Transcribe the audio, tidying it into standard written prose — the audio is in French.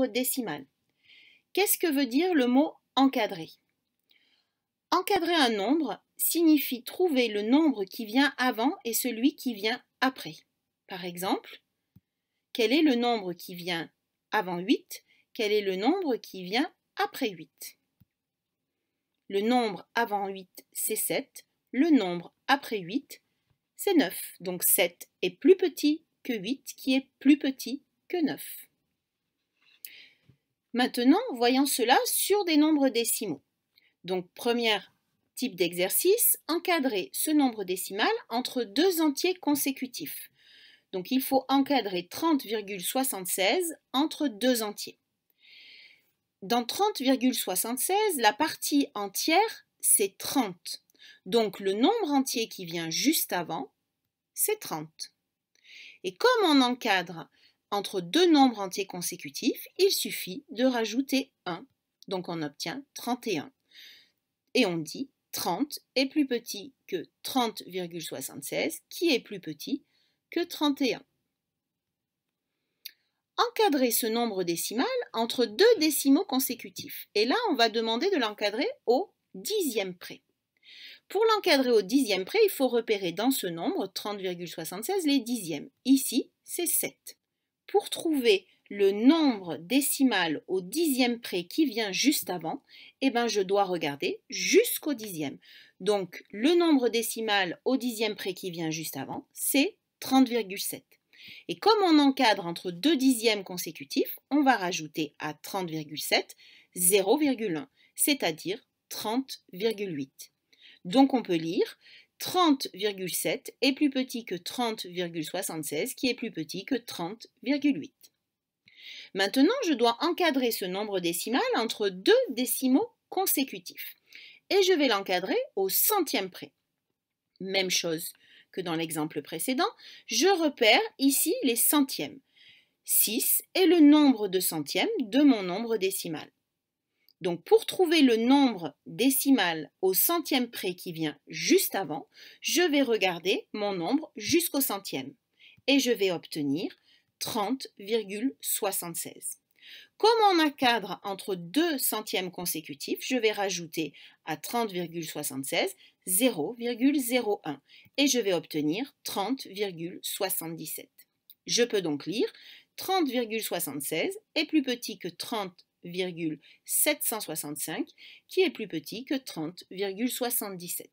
nombre décimal. Qu'est-ce que veut dire le mot encadrer? Encadrer un nombre signifie trouver le nombre qui vient avant et celui qui vient après. Par exemple, quel est le nombre qui vient avant 8? Quel est le nombre qui vient après 8? Le nombre avant 8, c'est 7. Le nombre après 8, c'est 9. Donc 7 est plus petit que 8, qui est plus petit que 9. Maintenant, voyons cela sur des nombres décimaux. Donc, premier type d'exercice, encadrer ce nombre décimal entre deux entiers consécutifs. Donc, il faut encadrer 30,76 entre deux entiers. Dans 30,76, la partie entière, c'est 30. Donc, le nombre entier qui vient juste avant, c'est 30. Et comme on encadre entre deux nombres entiers consécutifs, il suffit de rajouter 1. Donc, on obtient 31. Et on dit 30 est plus petit que 30,76, qui est plus petit que 31. Encadrer ce nombre décimal entre deux décimaux consécutifs. Et là, on va demander de l'encadrer au dixième près. Pour l'encadrer au dixième près, il faut repérer dans ce nombre 30,76 les dixièmes. Ici, c'est 7. Pour trouver le nombre décimal au dixième près qui vient juste avant, eh ben, je dois regarder jusqu'au dixième. Donc, le nombre décimal au dixième près qui vient juste avant, c'est 30,7. Et comme on encadre entre deux dixièmes consécutifs, on va rajouter à 30,7 0,1, c'est-à-dire 30,8. Donc on peut lire 30,7 est plus petit que 30,76 qui est plus petit que 30,8. Maintenant, je dois encadrer ce nombre décimal entre deux décimaux consécutifs. Et je vais l'encadrer au centième près. Même chose que dans l'exemple précédent, je repère ici les centièmes. 6 est le nombre de centièmes de mon nombre décimal. Donc pour trouver le nombre décimal au centième près qui vient juste avant, je vais regarder mon nombre jusqu'au centième et je vais obtenir 30,76. Comme on encadre entre deux centièmes consécutifs, je vais rajouter à 30,76 0,01 et je vais obtenir 30,77. Je peux donc lire 30,76 est plus petit que 30,765 qui est plus petit que 30,77.